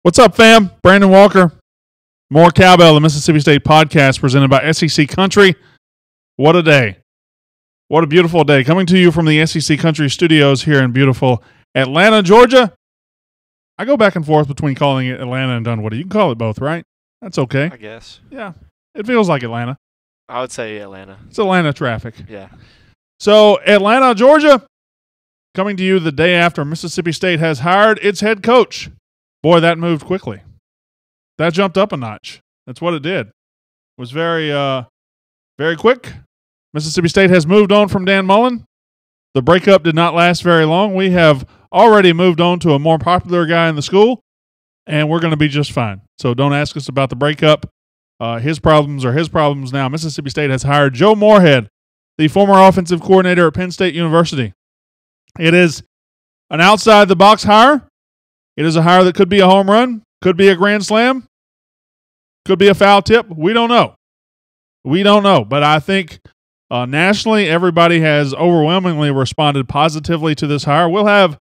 What's up, fam? Brandon Walker. More Cowbell, the Mississippi State podcast presented by SEC Country. What a day. What a beautiful day. Coming to you from the SEC Country studios here in beautiful Atlanta, Georgia. I go back and forth between calling it Atlanta and Dunwoody. You can call it both, right? That's okay. I guess. Yeah. It feels like Atlanta. I would say Atlanta. It's Atlanta traffic. Yeah. So, Atlanta, Georgia, coming to you the day after Mississippi State has hired its head coach. Boy, that moved quickly. That jumped up a notch. That's what it did. It was very quick. Mississippi State has moved on from Dan Mullen. The breakup did not last very long. We have already moved on to a more popular guy in the school, and we're going to be just fine. So don't ask us about the breakup. His problems are his problems now. Mississippi State has hired Joe Moorhead, the former offensive coordinator at Penn State University. It is an outside-the-box hire. It is a hire that could be a home run, could be a grand slam, could be a foul tip. We don't know. We don't know. But I think nationally, everybody has overwhelmingly responded positively to this hire. We'll have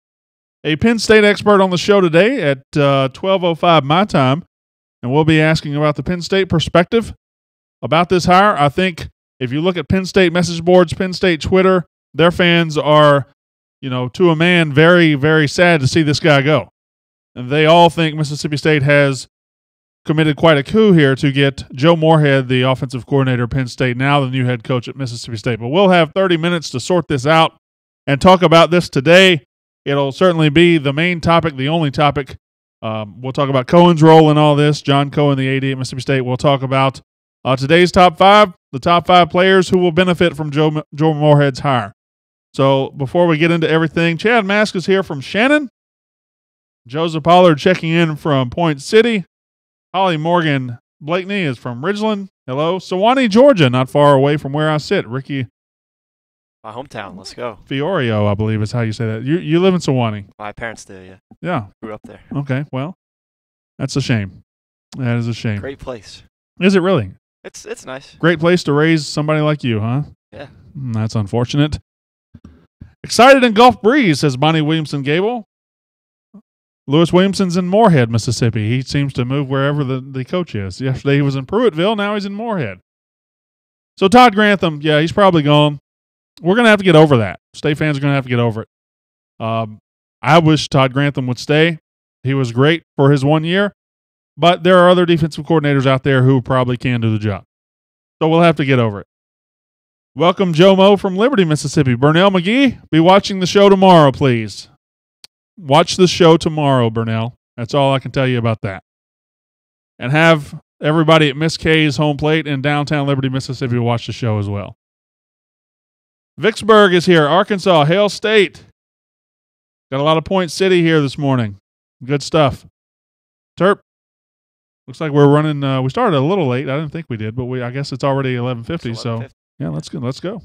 a Penn State expert on the show today at 12:05 my time, and we'll be asking about the Penn State perspective about this hire. I think if you look at Penn State message boards, Penn State Twitter, their fans are, to a man, very, very sad to see this guy go. And they all think Mississippi State has committed quite a coup here to get Joe Moorhead, the offensive coordinator of Penn State, now the new head coach at Mississippi State. But we'll have 30 minutes to sort this out and talk about this today. It'll certainly be the main topic, the only topic. We'll talk about Cohen's role in all this, John Cohen, the AD at Mississippi State. We'll talk about today's top five, the top five players who will benefit from Joe Moorhead's hire. So before we get into everything, Chad Mask is here from Shannon. Joseph Pollard checking in from Point City. Holly Morgan Blakeney is from Ridgeland. Hello. Sewanee, Georgia, not far away from where I sit. Ricky. My hometown. Let's go. Fiorio, I believe is how you say that. You live in Sewanee. My parents do, yeah. Yeah. Grew up there. Okay, well, that's a shame. That is a shame. Great place. Is it really? It's nice. Great place to raise somebody like you, huh? Yeah. That's unfortunate. Excited in Gulf Breeze, says Bonnie Williamson Gable. Lewis Williamson's in Moorhead, Mississippi. He seems to move wherever the coach is. Yesterday he was in Pruittville. Now he's in Moorhead. So Todd Grantham, yeah, he's probably gone. We're going to have to get over that. State fans are going to have to get over it. I wish Todd Grantham would stay. He was great for his 1 year. But there are other defensive coordinators out there who probably can do the job. So we'll have to get over it. Welcome, Joe Mo from Liberty, Mississippi. Burnell McGee, be watching the show tomorrow, please. Watch the show tomorrow, Burnell. That's all I can tell you about that. And have everybody at Miss K's home plate in downtown Liberty, Mississippi watch the show as well. Vicksburg is here. Arkansas, Hail State. Got a lot of Point City here this morning. Good stuff. Terp, looks like we're running. We started a little late. I didn't think we did, but I guess it's already 11:50. So, yeah, let's go. Let's go.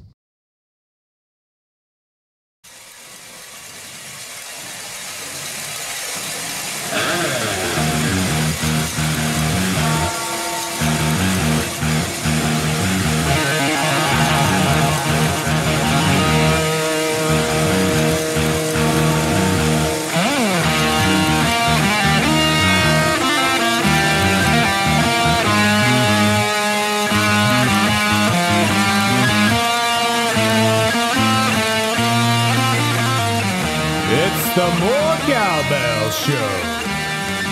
The More Cowbell Show,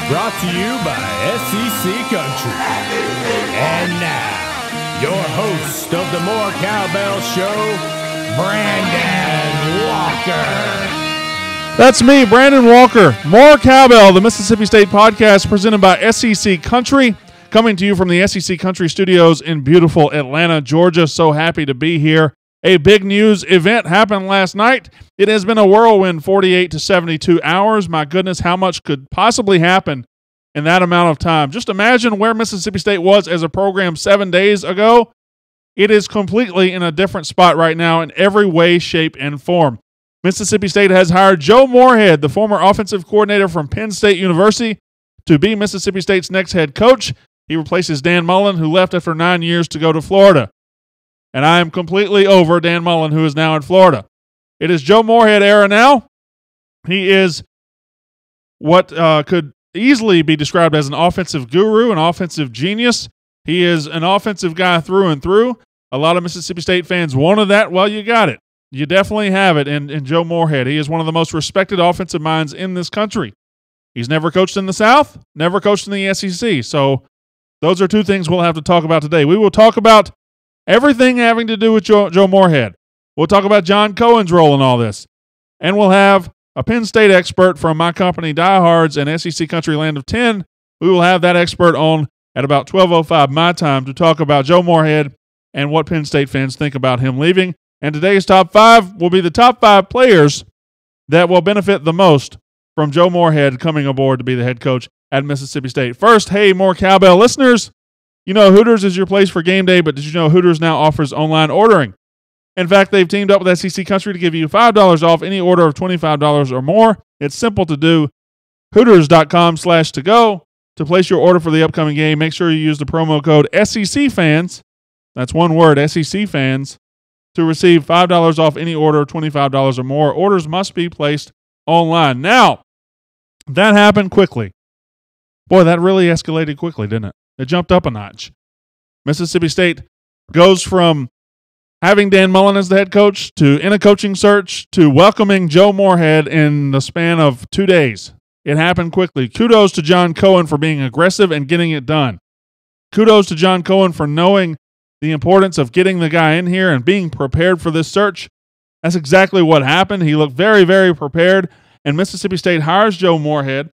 brought to you by SEC Country. And now, your host of the More Cowbell Show, Brandon Walker. That's me, Brandon Walker. More Cowbell, the Mississippi State podcast presented by SEC Country, coming to you from the SEC Country studios in beautiful Atlanta, Georgia. So happy to be here. A big news event happened last night. It has been a whirlwind 48 to 72 hours. My goodness, how much could possibly happen in that amount of time? Just imagine where Mississippi State was as a program 7 days ago. It is completely in a different spot right now in every way, shape, and form. Mississippi State has hired Joe Moorhead, the former offensive coordinator from Penn State University, to be Mississippi State's next head coach. He replaces Dan Mullen, who left after 9 years to go to Florida. And I am completely over Dan Mullen, who is now in Florida. It is Joe Moorhead era now. He is what could easily be described as an offensive guru, an offensive genius. He is an offensive guy through and through. A lot of Mississippi State fans wanted that. Well, you got it. You definitely have it in Joe Moorhead. He is one of the most respected offensive minds in this country. He's never coached in the South, never coached in the SEC. So those are two things we'll have to talk about today. We will talk about everything having to do with Joe Moorhead. We'll talk about John Cohen's role in all this. And we'll have a Penn State expert from my company, Diehards and SEC Country Land of 10. We will have that expert on at about 12:05 my time to talk about Joe Moorhead and what Penn State fans think about him leaving. And today's top 5 will be the top 5 players that will benefit the most from Joe Moorhead coming aboard to be the head coach at Mississippi State. First, hey, more Cowbell listeners, you know Hooters is your place for game day, but did you know Hooters now offers online ordering? In fact, they've teamed up with SEC Country to give you $5 off any order of $25 or more. It's simple to do. Hooters.com/to-go. To place your order for the upcoming game, make sure you use the promo code SECFans. That's one word, SECFans, to receive $5 off any order of $25 or more. Orders must be placed online. Now, that happened quickly. Boy, that really escalated quickly, didn't it? It jumped up a notch. Mississippi State goes from having Dan Mullen as the head coach to in a coaching search to welcoming Joe Moorhead in the span of 2 days. It happened quickly. Kudos to John Cohen for being aggressive and getting it done. Kudos to John Cohen for knowing the importance of getting the guy in here and being prepared for this search. That's exactly what happened. He looked very, very prepared, and Mississippi State hires Joe Moorhead.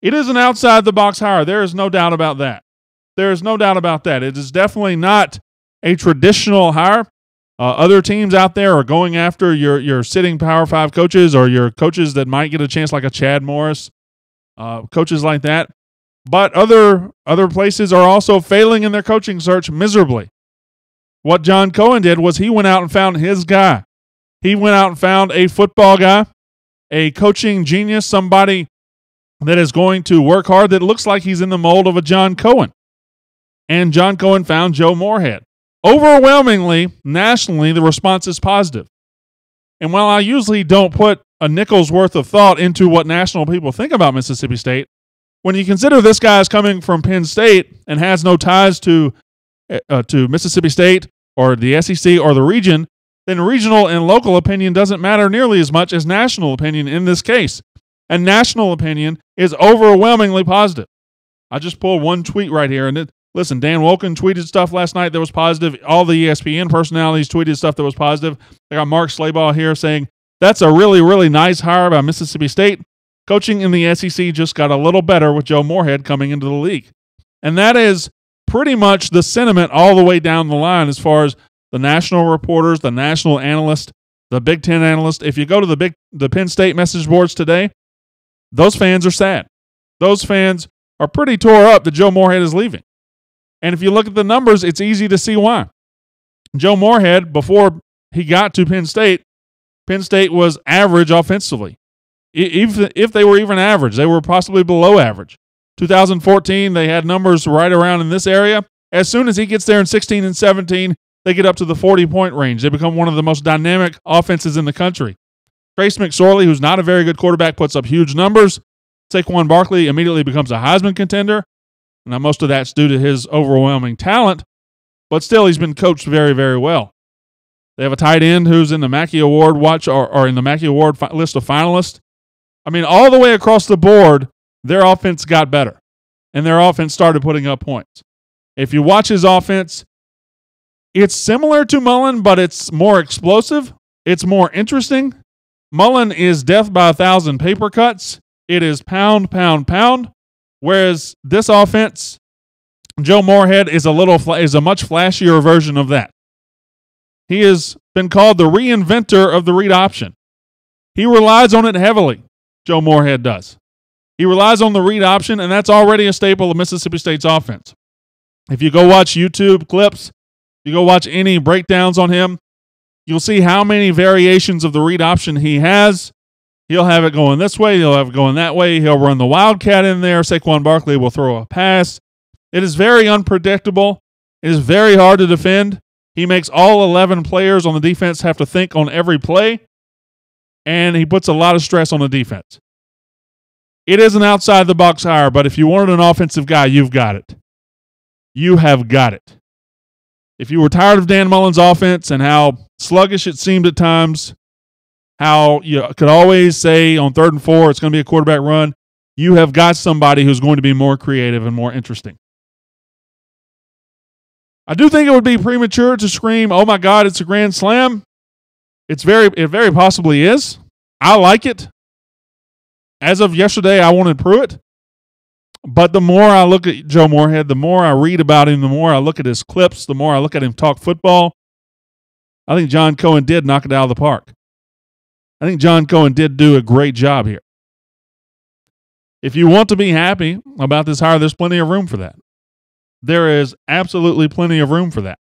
It is an outside-the-box hire. There is no doubt about that. There is no doubt about that. It is definitely not a traditional hire. Other teams out there are going after your sitting Power 5 coaches or your coaches that might get a chance like a Chad Morris, coaches like that. But other places are also failing in their coaching search miserably. What John Cohen did was he went out and found his guy. He went out and found a football guy, a coaching genius, somebody that is going to work hard that looks like he's in the mold of a John Cohen. And John Cohen found Joe Moorhead. Overwhelmingly, nationally, the response is positive. And while I usually don't put a nickel's worth of thought into what national people think about Mississippi State, when you consider this guy is coming from Penn State and has no ties to Mississippi State or the SEC or the region, then regional and local opinion doesn't matter nearly as much as national opinion in this case. And national opinion is overwhelmingly positive. I just pulled one tweet right here, and listen, Dan Wolken tweeted stuff last night that was positive. All the ESPN personalities tweeted stuff that was positive. I got Mark Slabaugh here saying, that's a really, really nice hire by Mississippi State. Coaching in the SEC just got a little better with Joe Moorhead coming into the league. And that is pretty much the sentiment all the way down the line as far as the national reporters, the national analysts, the Big Ten analysts. If you go to the Penn State message boards today, those fans are sad. Those fans are pretty tore up that Joe Moorhead is leaving. And if you look at the numbers, it's easy to see why. Joe Moorhead, before he got to Penn State was average offensively. If they were even average, they were possibly below average. 2014, they had numbers right around in this area. As soon as he gets there in 16 and 17, they get up to the 40-point range. They become one of the most dynamic offenses in the country. Trace McSorley, who's not a very good quarterback, puts up huge numbers. Saquon Barkley immediately becomes a Heisman contender. Now, most of that's due to his overwhelming talent, but still, he's been coached very, very well. They have a tight end who's in the Mackey Award or in the Mackey Award list of finalists. I mean, all the way across the board, their offense got better, and their offense started putting up points. If you watch his offense, it's similar to Mullen, but it's more explosive. It's more interesting. Mullen is death by 1,000 paper cuts. It is pound, pound, pound. Whereas this offense, Joe Moorhead is a much flashier version of that. He has been called the reinventor of the read option. He relies on it heavily, Joe Moorhead does. He relies on the read option, and that's already a staple of Mississippi State's offense. If you go watch YouTube clips, you go watch any breakdowns on him, you'll see how many variations of the read option he has. He'll have it going this way. He'll have it going that way. He'll run the Wildcat in there. Saquon Barkley will throw a pass. It is very unpredictable. It is very hard to defend. He makes all 11 players on the defense have to think on every play, and he puts a lot of stress on the defense. It is an outside-the-box hire, but if you wanted an offensive guy, you've got it. You have got it. If you were tired of Dan Mullen's offense and how sluggish it seemed at times, how you could always say on 3rd and 4 it's going to be a quarterback run, you have got somebody who's going to be more creative and more interesting. I do think it would be premature to scream, oh my God, it's a grand slam. It very possibly is. I like it. As of yesterday, I wanted Pruitt. But the more I look at Joe Moorhead, the more I read about him, the more I look at his clips, the more I look at him talk football, I think John Cohen did knock it out of the park. I think John Cohen did do a great job here. If you want to be happy about this hire, there's plenty of room for that. There is absolutely plenty of room for that.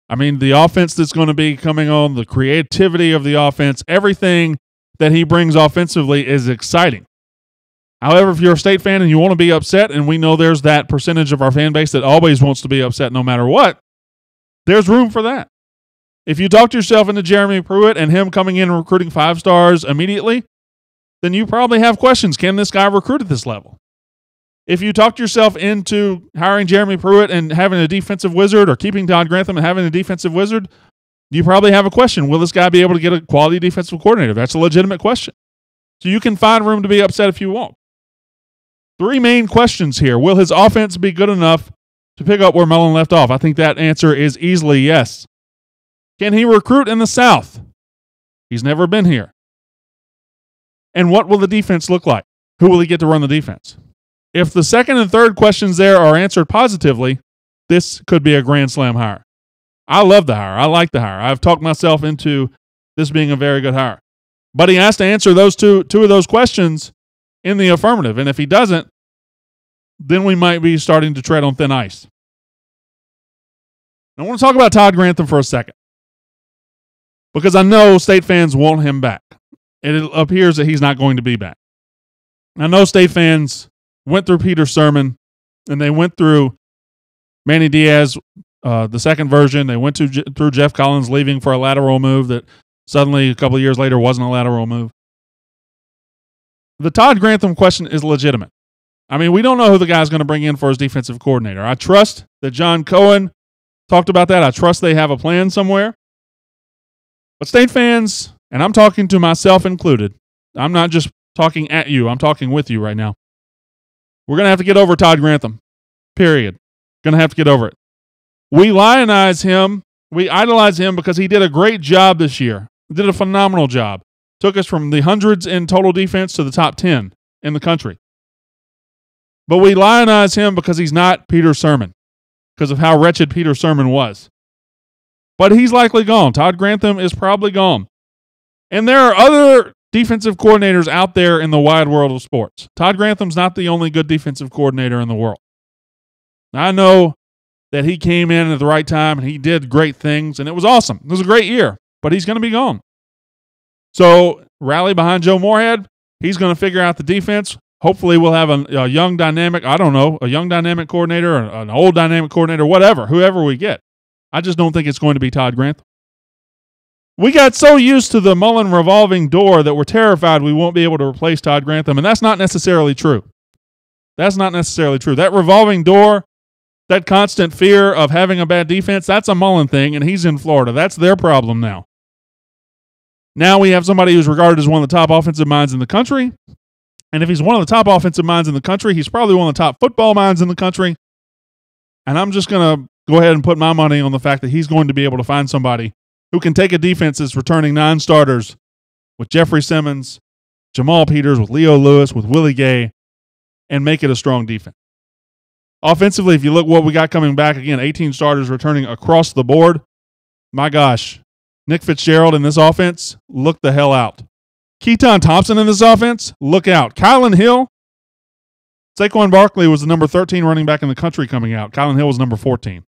I mean, the offense that's going to be coming on, the creativity of the offense, everything that he brings offensively is exciting. However, if you're a State fan and you want to be upset, and we know there's that percentage of our fan base that always wants to be upset no matter what, there's room for that. If you talked yourself into Jeremy Pruitt and him coming in and recruiting 5 stars immediately, then you probably have questions. Can this guy recruit at this level? If you talked yourself into hiring Jeremy Pruitt and having a defensive wizard, or keeping Todd Grantham and having a defensive wizard, you probably have a question. Will this guy be able to get a quality defensive coordinator? That's a legitimate question. So you can find room to be upset if you want. 3 main questions here. Will his offense be good enough to pick up where Mullen left off? I think that answer is easily yes. Can he recruit in the South? He's never been here. And what will the defense look like? Who will he get to run the defense? If the second and third questions there are answered positively, this could be a grand slam hire. I love the hire. I like the hire. I've talked myself into this being a very good hire. But he has to answer those two of those questions in the affirmative. And if he doesn't, then we might be starting to tread on thin ice. I want to talk about Todd Grantham for a second, because I know State fans want him back. It appears that he's not going to be back. I know State fans went through Peter Sermon, and they went through Manny Diaz, the second version. They went through Jeff Collins leaving for a lateral move that suddenly a couple of years later wasn't a lateral move. The Todd Grantham question is legitimate. I mean, we don't know who the guy's going to bring in for his defensive coordinator. I trust that John Cohen talked about that. I trust they have a plan somewhere. But State fans, and I'm talking to myself included, I'm not just talking at you, I'm talking with you right now. We're going to have to get over Todd Grantham, period. Going to have to get over it. We lionize him, we idolize him because he did a great job this year. He did a phenomenal job. Took us from the hundreds in total defense to the top 10 in the country. But we lionize him because he's not Peter Sermon, because of how wretched Peter Sermon was. But he's likely gone. Todd Grantham is probably gone. And there are other defensive coordinators out there in the wide world of sports. Todd Grantham's not the only good defensive coordinator in the world. I know that he came in at the right time and he did great things, and it was awesome. It was a great year, but he's going to be gone. So rally behind Joe Moorhead. He's going to figure out the defense. Hopefully we'll have a young dynamic, a young dynamic coordinator, or an old dynamic coordinator, whoever we get. I just don't think it's going to be Todd Grantham. We got so used to the Mullen revolving door that we're terrified we won't be able to replace Todd Grantham, and that's not necessarily true. That's not necessarily true. That revolving door, that constant fear of having a bad defense, that's a Mullen thing, and he's in Florida. That's their problem now. Now we have somebody who's regarded as one of the top offensive minds in the country. And if he's one of the top offensive minds in the country, he's probably one of the top football minds in the country. And I'm just going to go ahead and put my money on the fact that he's going to be able to find somebody who can take a defense that's returning 9 starters with Jeffrey Simmons, Jamal Peters, with Leo Lewis, with Willie Gay, and make it a strong defense. Offensively, if you look what we got coming back, again, 18 starters returning across the board. My gosh, Nick Fitzgerald in this offense, look the hell out. Keaton Thompson in this offense, look out. Kylan Hill, Saquon Barkley was the number 13 running back in the country coming out. Kylan Hill was number 14,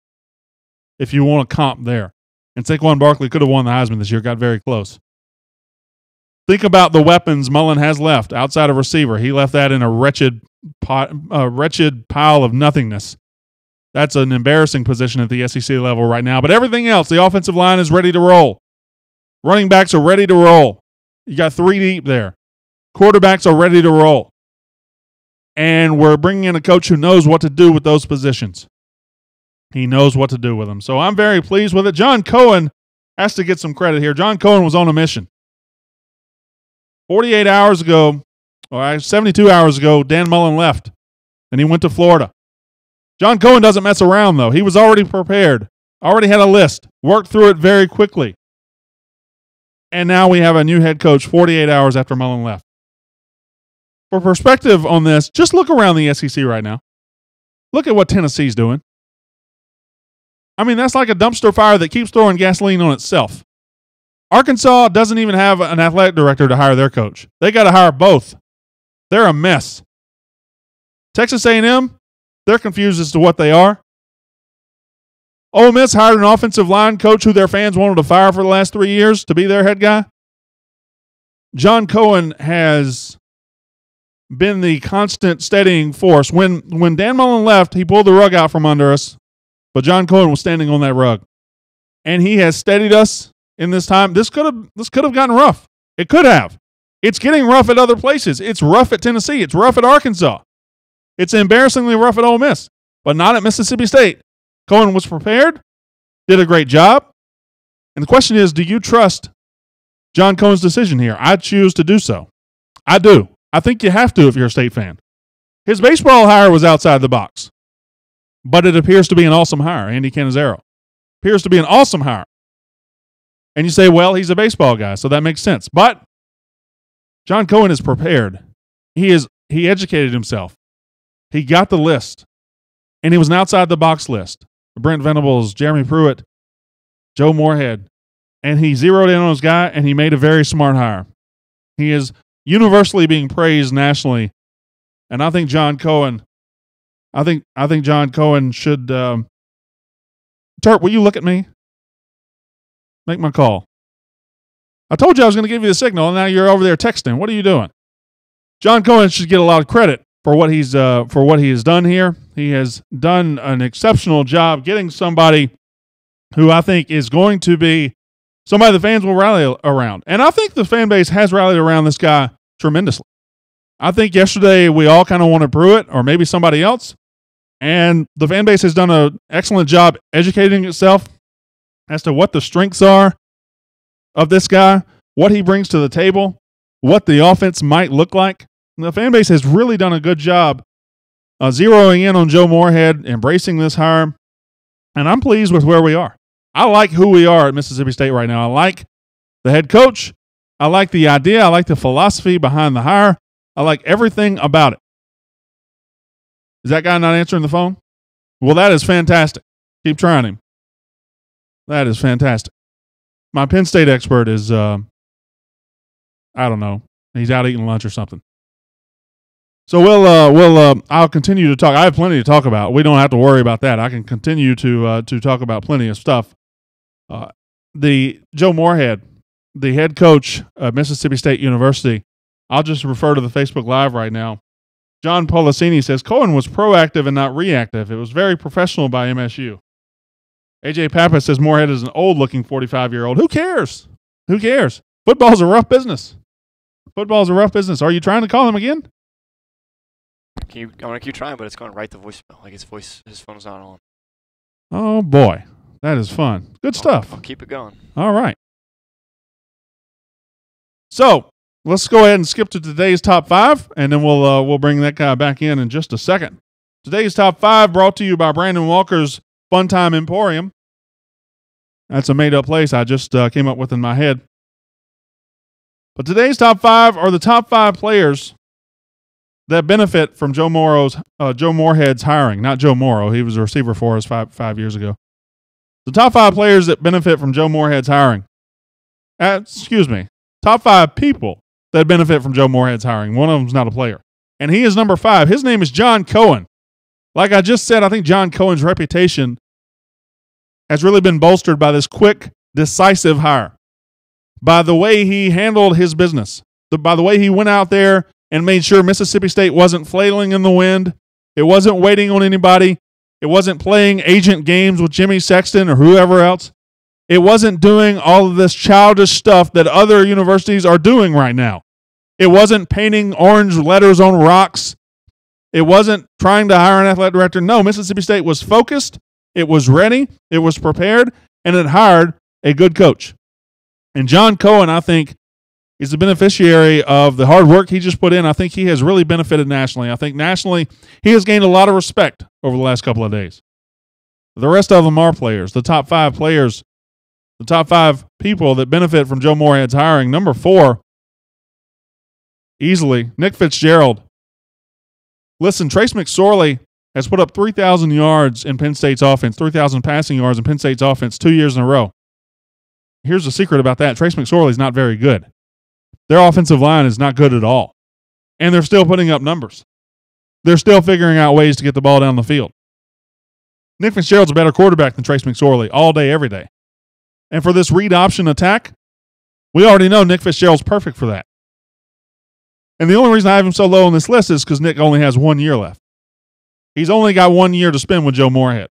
if you want a comp there. And Saquon Barkley could have won the Heisman this year, got very close. Think about the weapons Mullen has left outside of receiver. He left that in a wretched pile of nothingness. That's an embarrassing position at the SEC level right now. But everything else, the offensive line is ready to roll. Running backs are ready to roll. You got 3 deep there. Quarterbacks are ready to roll. And we're bringing in a coach who knows what to do with those positions. He knows what to do with them. So I'm very pleased with it. John Cohen has to get some credit here. John Cohen was on a mission. 48 hours ago, or 72 hours ago, Dan Mullen left, and he went to Florida. John Cohen doesn't mess around, though. He was already prepared, already had a list, worked through it very quickly. And now we have a new head coach 48 hours after Mullen left. For perspective on this, just look around the SEC right now. Look at what Tennessee's doing. I mean, that's like a dumpster fire that keeps throwing gasoline on itself. Arkansas doesn't even have an athletic director to hire their coach. They got to hire both. They're a mess. Texas A&M, they're confused as to what they are. Ole Miss hired an offensive line coach who their fans wanted to fire for the last 3 years to be their head guy. John Cohen has been the constant steadying force. When Dan Mullen left, he pulled the rug out from under us, but John Cohen was standing on that rug. And he has steadied us in this time. This could have gotten rough. It could have. It's getting rough at other places. It's rough at Tennessee. It's rough at Arkansas. It's embarrassingly rough at Ole Miss, but not at Mississippi State. Cohen was prepared, did a great job. And the question is, do you trust John Cohen's decision here? I choose to do so. I do. I think you have to if you're a State fan. His baseball hire was outside the box, but it appears to be an awesome hire. Andy Cannizzaro appears to be an awesome hire. And you say, well, he's a baseball guy, so that makes sense. But John Cohen is prepared. He educated himself. He got the list, and it was an outside-the-box list. Brent Venables, Jeremy Pruitt, Joe Moorhead, and he zeroed in on his guy, and he made a very smart hire. He is universally being praised nationally, and I think John Cohen. I think John Cohen should. Turp, will you look at me? Make my call. I told you I was going to give you the signal, and now you're over there texting. What are you doing? John Cohen should get a lot of credit for what he has done here. He has done an exceptional job getting somebody who I think is going to be somebody the fans will rally around. And I think the fan base has rallied around this guy tremendously. I think yesterday we all kind of wanted Pruitt or maybe somebody else, and the fan base has done an excellent job educating itself as to what the strengths are of this guy, what he brings to the table, what the offense might look like. And the fan base has really done a good job zeroing in on Joe Moorhead, embracing this hire, and I'm pleased with where we are. I like who we are at Mississippi State right now. I like the head coach. I like the idea. I like the philosophy behind the hire. I like everything about it. Is that guy not answering the phone? Well, that is fantastic. Keep trying him. That is fantastic. My Penn State expert is, I don't know. He's out eating lunch or something. So I'll continue to talk. I have plenty to talk about. We don't have to worry about that. I can continue to talk about plenty of stuff. The Joe Moorhead, the head coach of Mississippi State University, I'll just refer to the Facebook Live right now. John Policini says, Cohen was proactive and not reactive. It was very professional by MSU. AJ Pappas says Moorhead is an old-looking 45-year-old. Who cares? Who cares? Football's a rough business. Football's a rough business. Are you trying to call him again? I want to keep trying, but it's going right to voicemail. Like his phone's not on. Oh, boy. That is fun. Good stuff. I'll keep it going. All right. So let's go ahead and skip to today's top 5, and then we'll bring that guy back in just a second. Today's top 5 brought to you by Brandon Walker's Fun Time Emporium. That's a made-up place I just came up with in my head. But today's top 5 are the top 5 players that benefit from Joe Moorhead's hiring. Not Joe Morrow. He was a receiver for us five years ago. The top 5 players that benefit from Joe Moorhead's hiring. Top 5 people that benefit from Joe Moorhead's hiring. One of them's not a player. And he is number 5. His name is John Cohen. Like I just said, I think John Cohen's reputation has really been bolstered by this quick, decisive hire. By the way he handled his business. By the way he went out there and made sure Mississippi State wasn't flailing in the wind. It wasn't waiting on anybody. It wasn't playing agent games with Jimmy Sexton or whoever else. It wasn't doing all of this childish stuff that other universities are doing right now. It wasn't painting orange letters on rocks It wasn't trying to hire an athletic director. No, Mississippi State was focused. It was ready. It was prepared. And it hired a good coach. And John Cohen, I think, is the beneficiary of the hard work he just put in. I think he has really benefited nationally. I think nationally he has gained a lot of respect over the last couple of days. The rest of them are players. The top 5 players, the top 5 people that benefit from Joe Moorhead's hiring. Number 4, easily, Nick Fitzgerald. Listen, Trace McSorley has put up 3,000 yards in Penn State's offense, 3,000 passing yards in Penn State's offense 2 years in a row. Here's the secret about that. Trace McSorley is not very good. Their offensive line is not good at all. And they're still putting up numbers. They're still figuring out ways to get the ball down the field. Nick Fitzgerald's a better quarterback than Trace McSorley all day, every day. And for this read option attack, we already know Nick Fitzgerald's perfect for that. And the only reason I have him so low on this list is because Nick only has 1 year left. He's only got 1 year to spend with Joe Moorhead.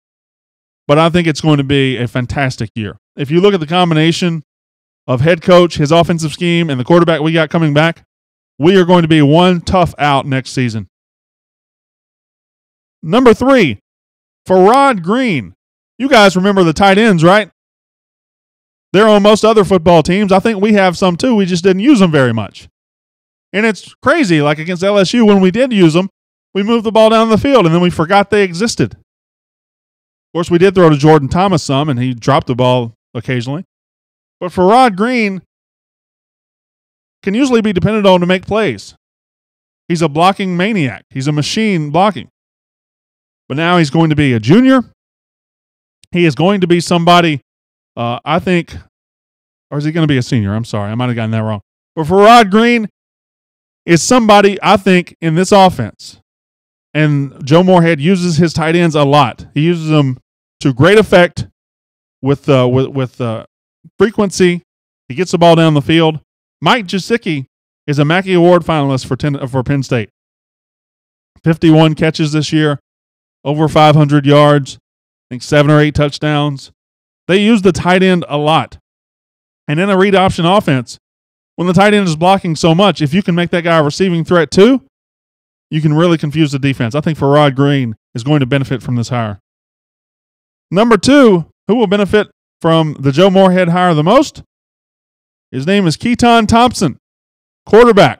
But I think it's going to be a fantastic year. If you look at the combination of head coach, his offensive scheme, and the quarterback we got coming back, we are going to be one tough out next season. Number 3, Farrod Green. You guys remember the tight ends, right? They're on most other football teams. I think we have some too. We just didn't use them very much. And it's crazy, like against LSU, when we did use them, we moved the ball down the field, and then we forgot they existed. Of course, we did throw to Jordan Thomas some, and he dropped the ball occasionally. But Farrod Green can usually be depended on to make plays. He's a blocking maniac. He's a machine blocking. But now he's going to be a junior. He is going to be somebody, I think, or is he going to be a senior? I'm sorry, I might have gotten that wrong. But Farrod Green is somebody, I think, in this offense. And Joe Moorhead uses his tight ends a lot. He uses them to great effect with frequency. He gets the ball down the field. Mike Gesicki is a Mackey Award finalist for Penn State. 51 catches this year, over 500 yards, I think 7 or 8 touchdowns. They use the tight end a lot. And in a read option offense, when the tight end is blocking so much, if you can make that guy a receiving threat too, you can really confuse the defense. I think Farrod Green is going to benefit from this hire. Number 2, who will benefit from the Joe Moorhead hire the most? His name is Keaton Thompson, quarterback,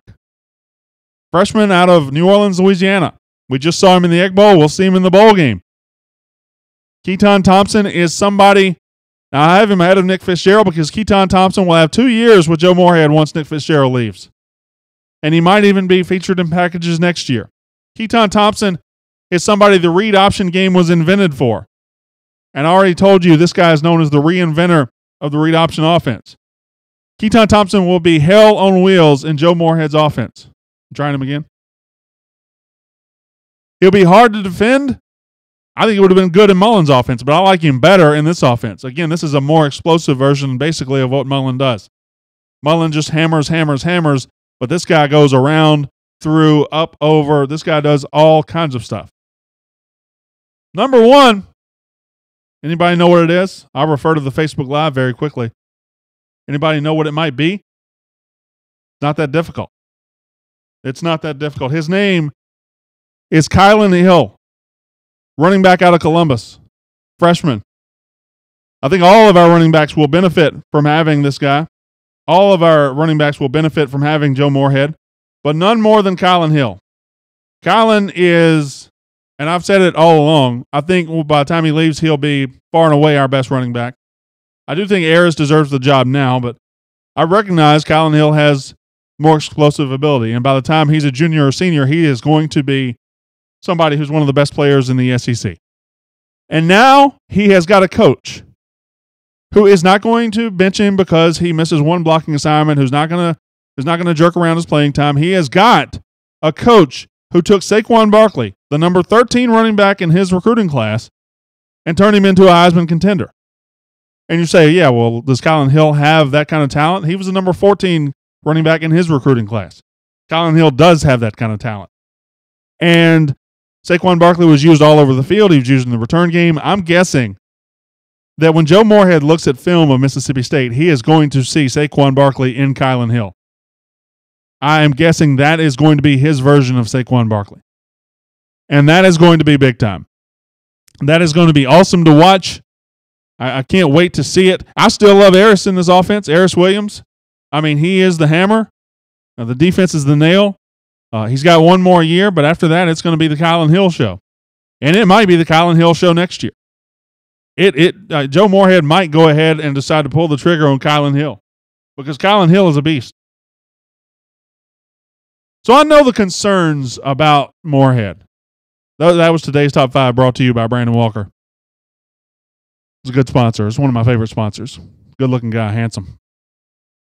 freshman out of New Orleans, Louisiana. We just saw him in the Egg Bowl. We'll see him in the bowl game. Keaton Thompson is somebody. Now, I have him ahead of Nick Fitzgerald because Keaton Thompson will have 2 years with Joe Moorhead once Nick Fitzgerald leaves. And he might even be featured in packages next year. Keaton Thompson is somebody the read option game was invented for. And I already told you this guy is known as the reinventor of the read option offense. Keaton Thompson will be hell on wheels in Joe Moorhead's offense. I'm trying him again. He'll be hard to defend. I think it would have been good in Mullen's offense, but I like him better in this offense. Again, this is a more explosive version basically of what Mullen does. Mullen just hammers, but this guy goes around, through, up, over. This guy does all kinds of stuff. Number 1, anybody know what it is? I'll refer to the Facebook Live very quickly. Anybody know what it might be? Not that difficult. It's not that difficult. His name is Kylan Hill, running back out of Columbus, freshman. I think all of our running backs will benefit from having this guy. All of our running backs will benefit from having Joe Moorhead, but none more than Kylan Hill. Kylan is, and I've said it all along, I think by the time he leaves, he'll be far and away our best running back. I do think Ayers deserves the job now, but I recognize Kylan Hill has more explosive ability, and by the time he's a junior or senior, he is going to be somebody who's one of the best players in the SEC. And now he has got a coach who is not going to bench him because he misses one blocking assignment, who's not going to jerk around his playing time. He has got a coach who took Saquon Barkley, the number 13 running back in his recruiting class, and turned him into a Heisman contender. And you say, yeah, well, does Kylan Hill have that kind of talent? He was the number 14 running back in his recruiting class. Kylan Hill does have that kind of talent. And Saquon Barkley was used all over the field. He was used in the return game. I'm guessing that when Joe Moorhead looks at film of Mississippi State, he is going to see Saquon Barkley in Kylan Hill. I am guessing that is going to be his version of Saquon Barkley. And that is going to be big time. That is going to be awesome to watch. I can't wait to see it. I still love Eris in this offense, Eris Williams. I mean, he is the hammer. The defense is the nail. He's got one more year, but after that, it's going to be the Kylan Hill show. And it might be the Kylan Hill show next year. Joe Moorhead might go ahead and decide to pull the trigger on Kylan Hill because Kylan Hill is a beast. So I know the concerns about Moorhead. That was today's Top 5 brought to you by Brandon Walker. It's a good sponsor. It's one of my favorite sponsors. Good-looking guy, handsome.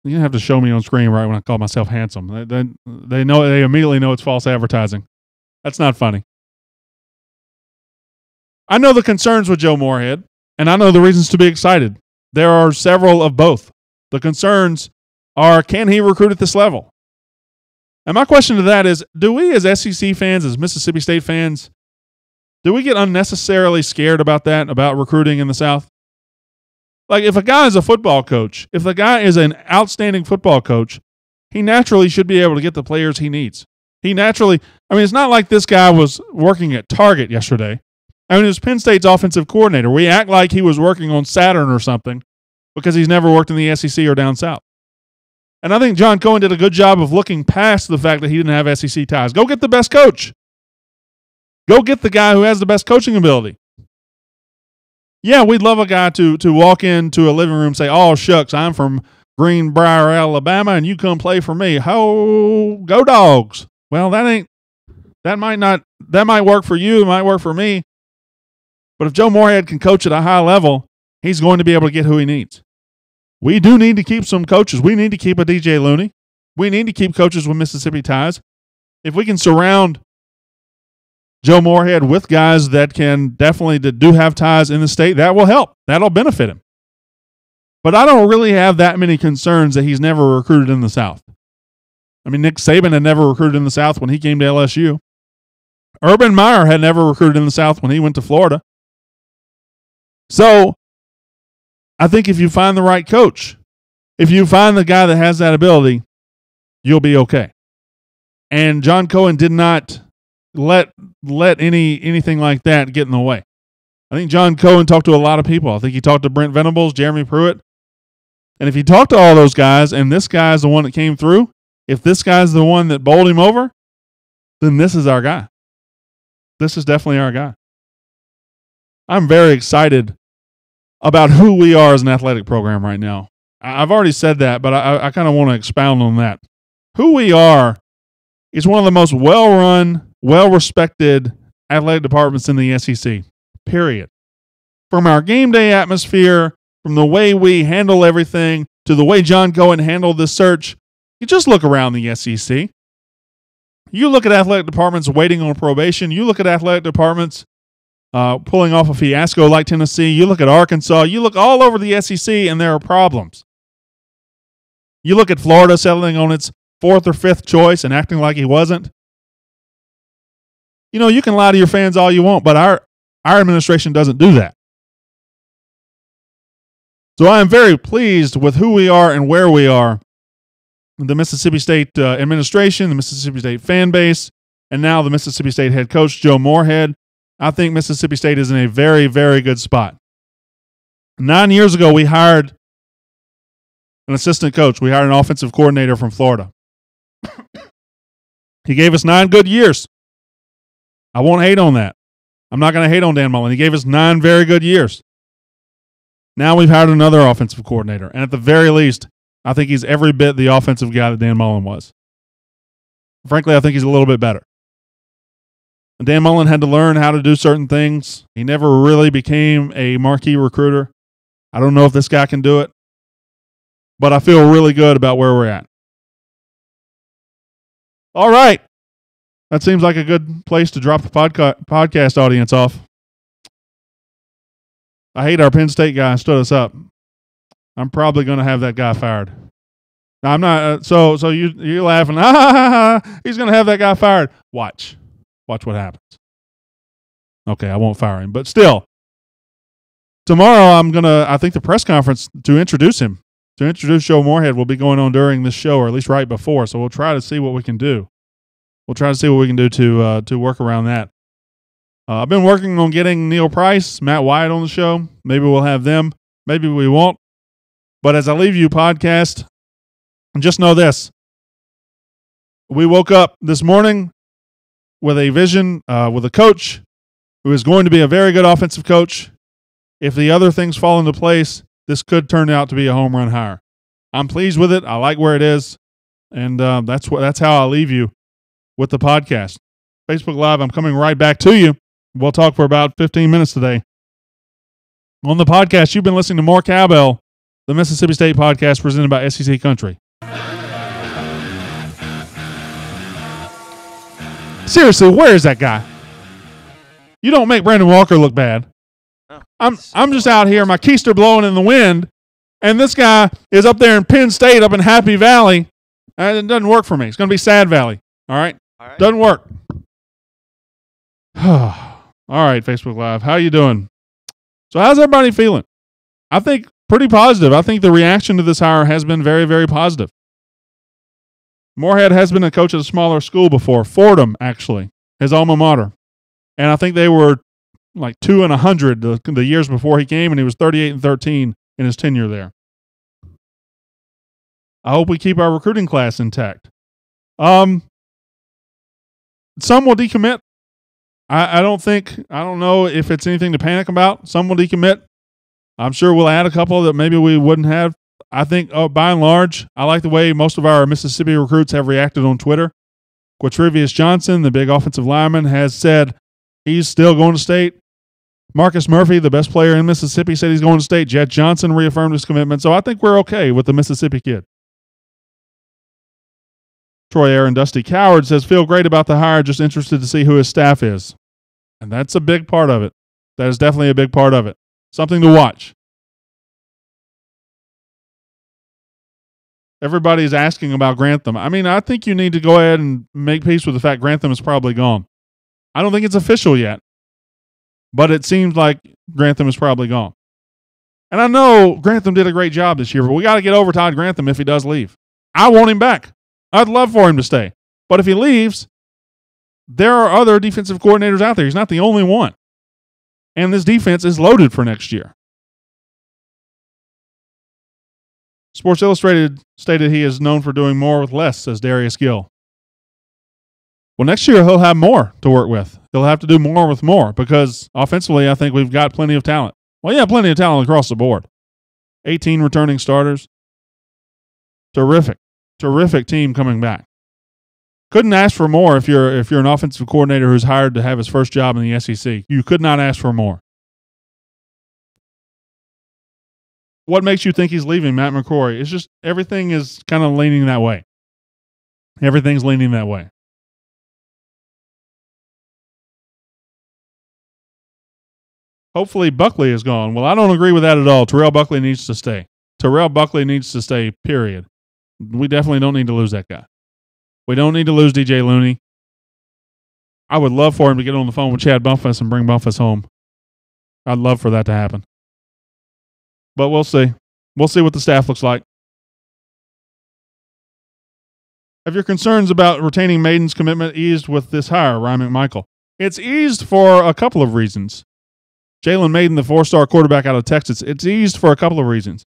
You don't have to show me on screen right when I call myself handsome. They immediately know it's false advertising. That's not funny. I know the concerns with Joe Moorhead, and I know the reasons to be excited. There are several of both. The concerns are, can he recruit at this level? And my question to that is, do we as SEC fans, as Mississippi State fans, do we get unnecessarily scared about that, about recruiting in the South? Like, if a guy is a football coach, if the guy is an outstanding football coach, he naturally should be able to get the players he needs. It's not like this guy was working at Target yesterday. I mean, it was Penn State's offensive coordinator. We act like he was working on Saturn or something because he's never worked in the SEC or down south. And I think John Cohen did a good job of looking past the fact that he didn't have SEC ties. Go get the best coach. Go get the guy who has the best coaching ability. Yeah, we'd love a guy to walk into a living room and say, oh, shucks, I'm from Greenbrier, Alabama, and you come play for me. Ho, go Dogs. Well, that might work for you, it might work for me. But if Joe Moorhead can coach at a high level, he's going to be able to get who he needs. We do need to keep some coaches. We need to keep a DJ Looney. We need to keep coaches with Mississippi ties. If we can surround Joe Moorhead with guys that do have ties in the state, that will help. That'll benefit him. But I don't really have that many concerns that he's never recruited in the South. I mean, Nick Saban had never recruited in the South when he came to LSU. Urban Meyer had never recruited in the South when he went to Florida. So I think if you find the right coach, if you find the guy that has that ability, you'll be okay. And John Cohen did not let anything like that get in the way. I think John Cohen talked to a lot of people. I think he talked to Brent Venables, Jeremy Pruitt. And if he talked to all those guys and this guy's the one that came through, if this guy's the one that bowled him over, then this is our guy. This is definitely our guy. I'm very excited about who we are as an athletic program right now. I've already said that, but I kind of want to expound on that. Who we are is one of the most well-run, well-respected athletic departments in the SEC, period. From our game day atmosphere, from the way we handle everything, to the way John Cohen handled this search, you just look around the SEC. You look at athletic departments waiting on probation. You look at athletic departments pulling off a fiasco like Tennessee. You look at Arkansas. You look all over the SEC, and there are problems. You look at Florida settling on its fourth or fifth choice and acting like he wasn't. You know, you can lie to your fans all you want, but our administration doesn't do that. So I am very pleased with who we are and where we are. The Mississippi State administration, the Mississippi State fan base, and now the Mississippi State head coach, Joe Moorhead. I think Mississippi State is in a very, very good spot. 9 years ago, we hired an assistant coach. We hired an offensive coordinator from Florida. He gave us 9 good years. I won't hate on that. I'm not going to hate on Dan Mullen. He gave us 9 very good years. Now we've hired another offensive coordinator, and at the very least, I think he's every bit the offensive guy that Dan Mullen was. Frankly, I think he's a little bit better. Dan Mullen had to learn how to do certain things. He never really became a marquee recruiter. I don't know if this guy can do it, but I feel really good about where we're at. All right. That seems like a good place to drop the podcast audience off. I hate our Penn State guy stood us up. I'm probably going to have that guy fired. Now, I'm not. So you're laughing. He's going to have that guy fired. Watch what happens. Okay, I won't fire him, but still. Tomorrow, I think the press conference to introduce Joe Moorhead will be going on during this show, or at least right before. So we'll try to see what we can do. We'll try to see what we can do to work around that. I've been working on getting Neil Price, Matt Wyatt on the show. Maybe we'll have them. Maybe we won't. But as I leave you, podcast, just know this. We woke up this morning with a vision, with a coach who is going to be a very good offensive coach. If the other things fall into place, this could turn out to be a home run hire. I'm pleased with it. I like where it is. And that's how I'll leave you with the podcast. Facebook Live, I'm coming right back to you. We'll talk for about 15 minutes today. On the podcast, you've been listening to More Cowbell, the Mississippi State podcast presented by SEC Country. Seriously, where is that guy? You don't make Brandon Walker look bad. No, I'm just out here, my keister blowing in the wind, and this guy is up there in Penn State, up in Happy Valley, and it doesn't work for me. It's going to be Sad Valley. All right? Doesn't work. All right, Facebook Live. How you doing? So how's everybody feeling? I think pretty positive. I think the reaction to this hire has been very, very positive. Moorhead has been a coach at a smaller school before. Fordham, actually, his alma mater. And I think they were like 2-100 the years before he came, and he was 38-13 in his tenure there. I hope we keep our recruiting class intact. Some will decommit. I don't know if it's anything to panic about. Some will decommit. I'm sure we'll add a couple that maybe we wouldn't have. I think, by and large, I like the way most of our Mississippi recruits have reacted on Twitter. Quatrivius Johnson, the big offensive lineman, has said he's still going to state. Marcus Murphy, the best player in Mississippi, said he's going to state. Jet Johnson reaffirmed his commitment. So I think we're okay with the Mississippi kid. Troy Aaron Dusty Coward says, feel great about the hire, just interested to see who his staff is. And that's a big part of it. That is definitely a big part of it. Something to watch. Everybody's asking about Grantham. I mean, I think you need to go ahead and make peace with the fact Grantham is probably gone. I don't think it's official yet, but it seems like Grantham is probably gone. And I know Grantham did a great job this year, but we got to get over Todd Grantham if he does leave. I want him back. I'd love for him to stay. But if he leaves, there are other defensive coordinators out there. He's not the only one. And this defense is loaded for next year. Sports Illustrated stated he is known for doing more with less, says Darius Gill. Well, next year he'll have more to work with. He'll have to do more with more because offensively I think we've got plenty of talent. Well, yeah, plenty of talent across the board. 18 returning starters. Terrific team coming back. Couldn't ask for more if you're an offensive coordinator who's hired to have his first job in the SEC. You could not ask for more. What makes you think he's leaving, Matt McCrory? It's just everything is kind of leaning that way. Everything's leaning that way. Hopefully Buckley is gone. Well, I don't agree with that at all. Terrell Buckley needs to stay. Terrell Buckley needs to stay, period. We definitely don't need to lose that guy. We don't need to lose DJ Looney. I would love for him to get on the phone with Chad Bumpus and bring Bumpus home. I'd love for that to happen. But we'll see. We'll see what the staff looks like. Have your concerns about retaining Maiden's commitment eased with this hire, Ryan McMichael? It's eased for a couple of reasons. Jalen Maiden, the 4-star quarterback out of Texas, it's eased for a couple of reasons.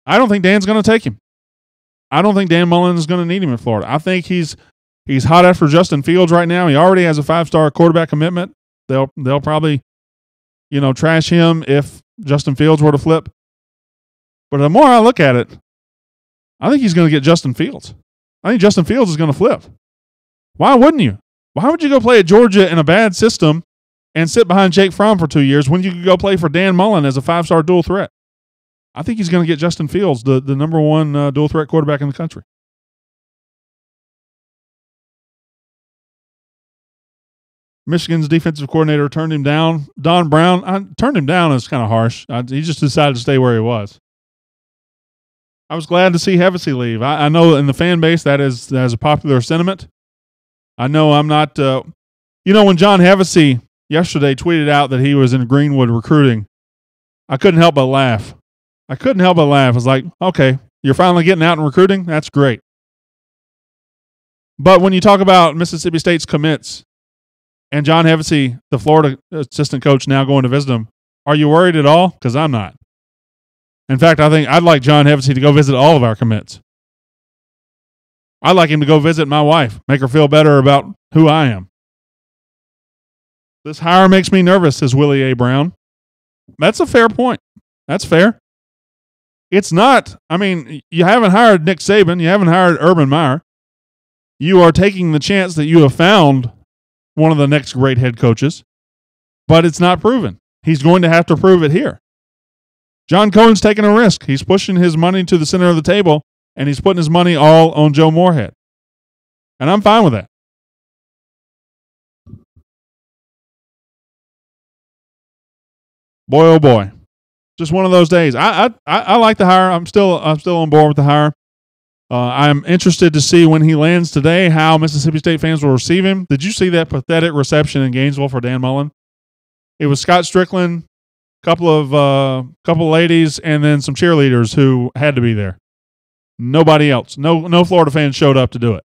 I don't think Dan's going to take him. I don't think Dan Mullen is going to need him in Florida. I think he's hot after Justin Fields right now. He already has a 5-star quarterback commitment. They'll probably, trash him if Justin Fields were to flip. But the more I look at it, I think he's going to get Justin Fields. I think Justin Fields is going to flip. Why wouldn't you? Why would you go play at Georgia in a bad system and sit behind Jake Fromm for 2 years when you could go play for Dan Mullen as a 5-star dual threat? I think he's going to get Justin Fields, the number one dual threat quarterback in the country. Michigan's defensive coordinator turned him down. Don Brown, turned him down is kind of harsh. He just decided to stay where he was. I was glad to see Hevesy leave. I know in the fan base that is a popular sentiment. I know I'm not when John Hevesy yesterday tweeted out that he was in Greenwood recruiting, I couldn't help but laugh. I was like, okay, you're finally getting out and recruiting? That's great. But when you talk about Mississippi State's commits and John Hevesy, the Florida assistant coach, now going to visit him. Are you worried at all? Because I'm not. In fact, I think I'd like John Hevesy to go visit all of our commits. I'd like him to go visit my wife, make her feel better about who I am. This hire makes me nervous, says Willie A. Brown. That's a fair point. That's fair. It's not, I mean, you haven't hired Nick Saban. You haven't hired Urban Meyer. You are taking the chance that you have found one of the next great head coaches, but it's not proven. He's going to have to prove it here. John Cohen's taking a risk. He's pushing his money to the center of the table, and he's putting his money all on Joe Moorhead. And I'm fine with that. Boy, oh boy. Just one of those days. I like the hire. I'm still on board with the hire. I'm interested to see when he lands today how Mississippi State fans will receive him. Did you see that pathetic reception in Gainesville for Dan Mullen? It was Scott Strickland, couple of ladies, and then some cheerleaders who had to be there. Nobody else. No Florida fans showed up to do it.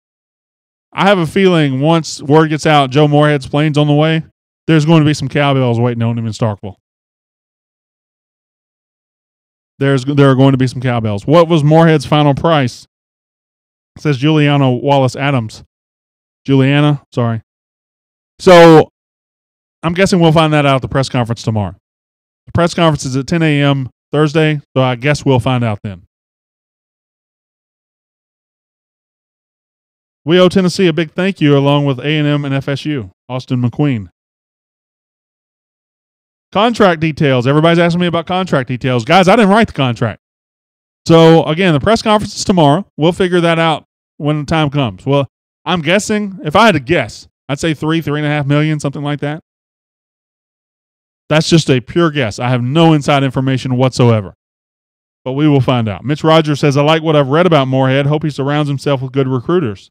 I have a feeling once word gets out Joe Moorhead's plane's on the way, there's going to be some cowbells waiting on him in Starkville. There are going to be some cowbells. What was Moorhead's final price? Says Juliana Wallace Adams. Juliana, sorry. So I'm guessing we'll find that out at the press conference tomorrow. The press conference is at 10 a.m. Thursday, so I guess we'll find out then. We owe Tennessee a big thank you along with A&M and FSU. Austin McQueen. Contract details. Everybody's asking me about contract details. Guys, I didn't write the contract. So, again, the press conference is tomorrow. We'll figure that out when the time comes. Well, I'm guessing, if I had to guess, I'd say $3.5 million, something like that. That's just a pure guess. I have no inside information whatsoever. But we will find out. Mitch Rogers says, I like what I've read about Moorhead. Hope he surrounds himself with good recruiters.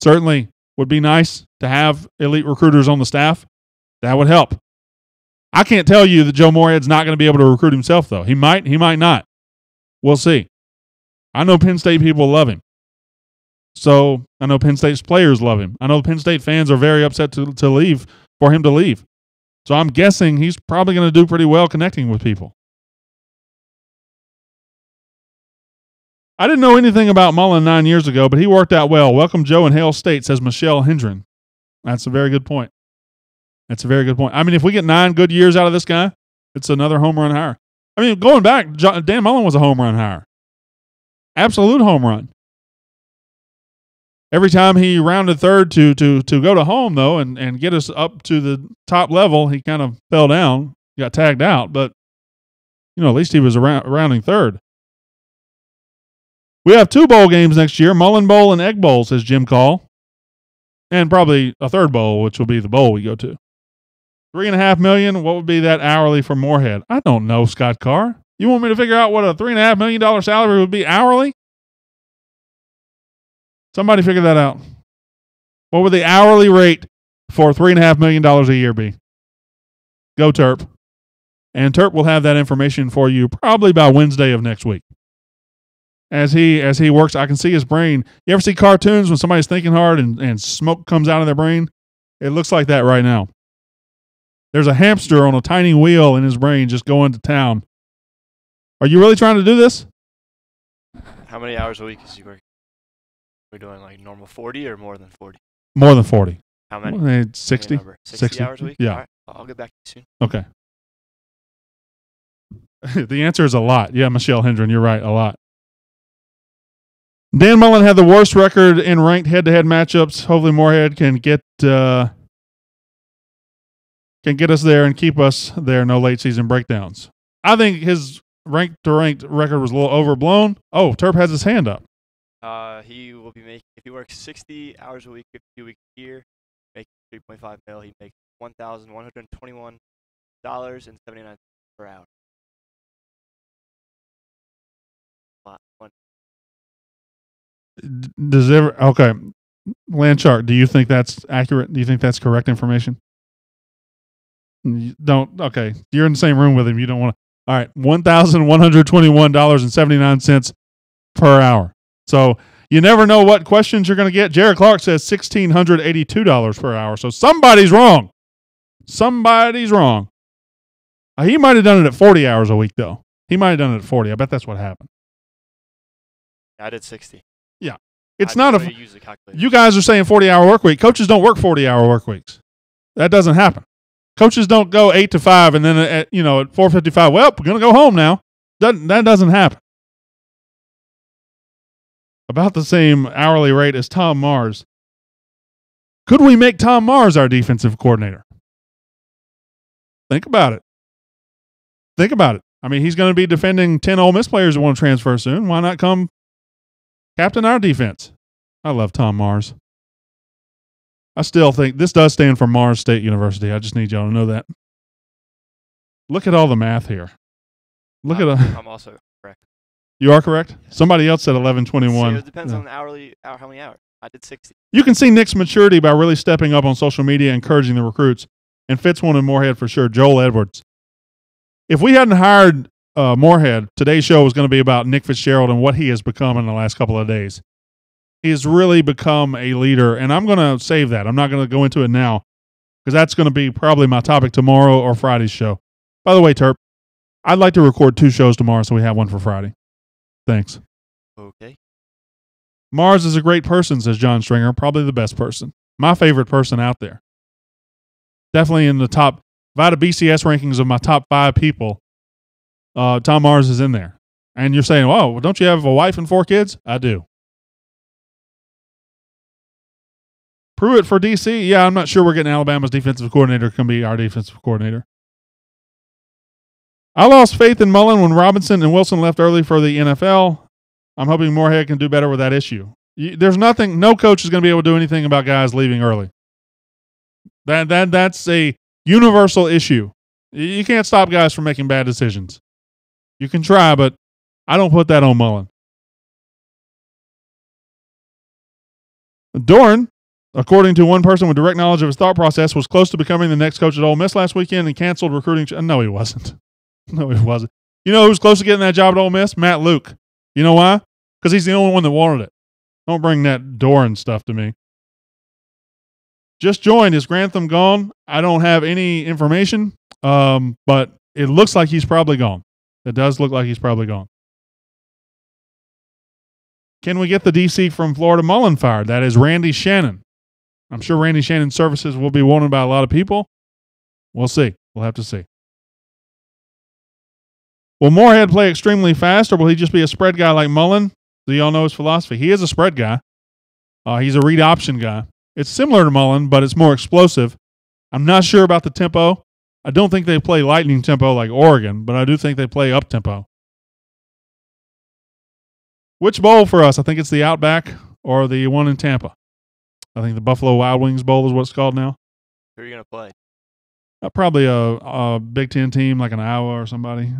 Certainly would be nice to have elite recruiters on the staff. That would help. I can't tell you that Joe Moorhead's not going to be able to recruit himself, though. He might not. We'll see. I know Penn State people love him. So I know Penn State's players love him. I know Penn State fans are very upset to leave, for him to leave. So I'm guessing he's probably going to do pretty well connecting with people. I didn't know anything about Mullen 9 years ago, but he worked out well. Welcome Joe in Hale State, says Michelle Hendren. That's a very good point. I mean, if we get 9 good years out of this guy, it's another home run hire. I mean, going back, Dan Mullen was a home run hire. Absolute home run. Every time he rounded third to go to home, though, and get us up to the top level, he kind of fell down, got tagged out, but, at least he was rounding third. We have 2 bowl games next year, Mullen Bowl and Egg Bowl, says Jim Call. And probably a third bowl, which will be the bowl we go to. $3.5 million. What would be that hourly for Moorhead? I don't know, Scott Carr. You want me to figure out what a $3.5 million salary would be hourly? Somebody figure that out. What would the hourly rate for $3.5 million a year be? Go Terp. And Terp will have that information for you probably by Wednesday of next week. As he works, I can see his brain. You ever see cartoons when somebody's thinking hard and smoke comes out of their brain? It looks like that right now. There's a hamster on a tiny wheel in his brain just going to town. Are you really trying to do this? How many hours a week is he working? Are we doing like normal 40 or more than 40? More than 40. How many? 60. 60 hours a week? Yeah. All right. I'll get back to you soon. Okay. The answer is a lot. Yeah, Michelle Hendren, you're right, a lot. Dan Mullen had the worst record in ranked head-to-head matchups. Hopefully Moorhead can get us there and keep us there. No late season breakdowns. I think his ranked-to-ranked record was a little overblown. Oh, Terp has his hand up. He will be making, if he works 60 hours a week, 52 weeks a year, making $3.5 million, he makes $1,121.79 per hour. Okay, Lanchart, do you think that's accurate? Do you think that's correct information? Okay, you're in the same room with him. You don't want to. All right, $1,121.79 per hour. So You never know what questions you're going to get. Jared Clark says $1,682 per hour. So somebody's wrong. Somebody's wrong. He might have done it at 40 hours a week, though. He might have done it at 40. I bet that's what happened. I did 60. Yeah. It's not a. Use the calculator. You guys are saying 40-hour work week. Coaches don't work 40-hour work weeks. That doesn't happen. Coaches don't go 8 to 5 and then at 4:55. Well, we're gonna go home now. That doesn't happen. About the same hourly rate as Tom Mars. Could we make Tom Mars our defensive coordinator? Think about it. Think about it. I mean, he's going to be defending 10 Ole Miss players who want to transfer soon. Why not come captain our defense? I love Tom Mars. I still think this does stand for Mars State University. I just need y'all to know that. Look at all the math here. Look at I'm also correct. You are correct? Yes. Somebody else said 11:21. It depends on the hourly, how many hours. I did 60. You can see Nick's maturity by really stepping up on social media, encouraging the recruits, and fits one in Moorhead for sure. Joel Edwards. If we hadn't hired Moorhead, today's show was going to be about Nick Fitzgerald and what he has become in the last couple of days. He has really become a leader, and I'm going to save that. I'm not going to go into it now because that's going to be probably my topic tomorrow or Friday's show. By the way, Terp, I'd like to record 2 shows tomorrow so we have one for Friday. Thanks. Okay. Mars is a great person, says John Stringer. Probably the best person. My favorite person out there. Definitely in the top. If I had a BCS rankings of my top 5 people, Tom Mars is in there. And you're saying, oh, well, don't you have a wife and 4 kids? I do. Pruitt for DC. Yeah, I'm not sure we're getting Alabama's defensive coordinator can be our defensive coordinator. I lost faith in Mullen when Robinson and Wilson left early for the NFL. I'm hoping Moorhead can do better with that issue. There's nothing, no coach is going to be able to do anything about guys leaving early. That's a universal issue. You can't stop guys from making bad decisions. You can try, but I don't put that on Mullen. Doran, according to one person with direct knowledge of his thought process, was close to becoming the next coach at Ole Miss last weekend and canceled recruiting. No, he wasn't. No, he wasn't. You know who's close to getting that job at Ole Miss? Matt Luke. You know why? Because he's the only one that wanted it. Don't bring that Doran stuff to me. Just joined. Is Grantham gone? I don't have any information, but it looks like he's probably gone. It does look like he's probably gone. Can we get the DC from Florida Mullen fired? That is Randy Shannon. I'm sure Randy Shannon's services will be wanted by a lot of people. We'll see. We'll have to see. Will Moorhead play extremely fast, or will he just be a spread guy like Mullen? Do y'all know his philosophy? He is a spread guy. He's a read option guy. It's similar to Mullen, but it's more explosive. I'm not sure about the tempo. I don't think they play lightning tempo like Oregon, but I do think they play up tempo. Which bowl for us? I think it's the Outback or the one in Tampa. I think the Buffalo Wild Wings Bowl is what it's called now. Who are you going to play? Probably a Big Ten team like an Iowa or somebody.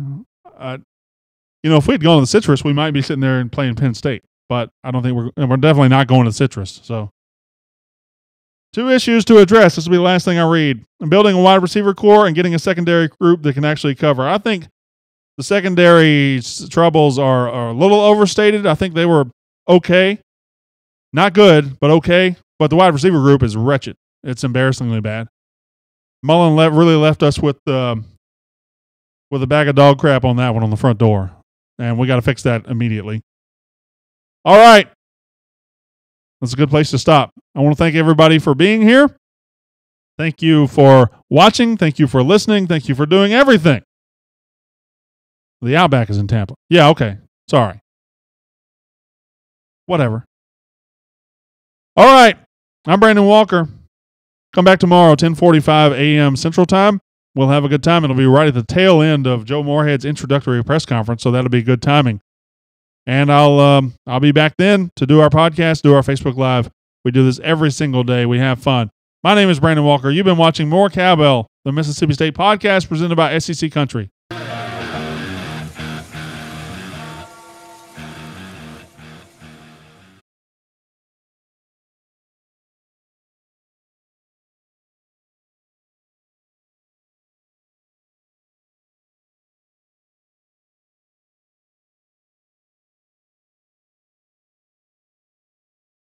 If we had gone to the Citrus, we might be sitting there and playing Penn State. But I don't think we're definitely not going to the Citrus. So, 2 issues to address. This will be the last thing I read. I'm building a wide receiver core and getting a secondary group that can actually cover. I think the secondary troubles are a little overstated. I think they were okay. Not good, but okay. But the wide receiver group is wretched. It's embarrassingly bad. Mullen really left us with a bag of dog crap on that one on the front door. And we got to fix that immediately. All right. That's a good place to stop. I want to thank everybody for being here. Thank you for watching. Thank you for listening. Thank you for doing everything. The Outback is in Tampa. Yeah, okay. Sorry. Whatever. All right. I'm Brandon Walker. Come back tomorrow, 10:45 a.m. Central Time. We'll have a good time. It'll be right at the tail end of Joe Moorhead's introductory press conference, so that'll be good timing. And I'll be back then to do our podcast, do our Facebook Live. We do this every single day. We have fun. My name is Brandon Walker. You've been watching More Cowbell, the Mississippi State podcast presented by SEC Country.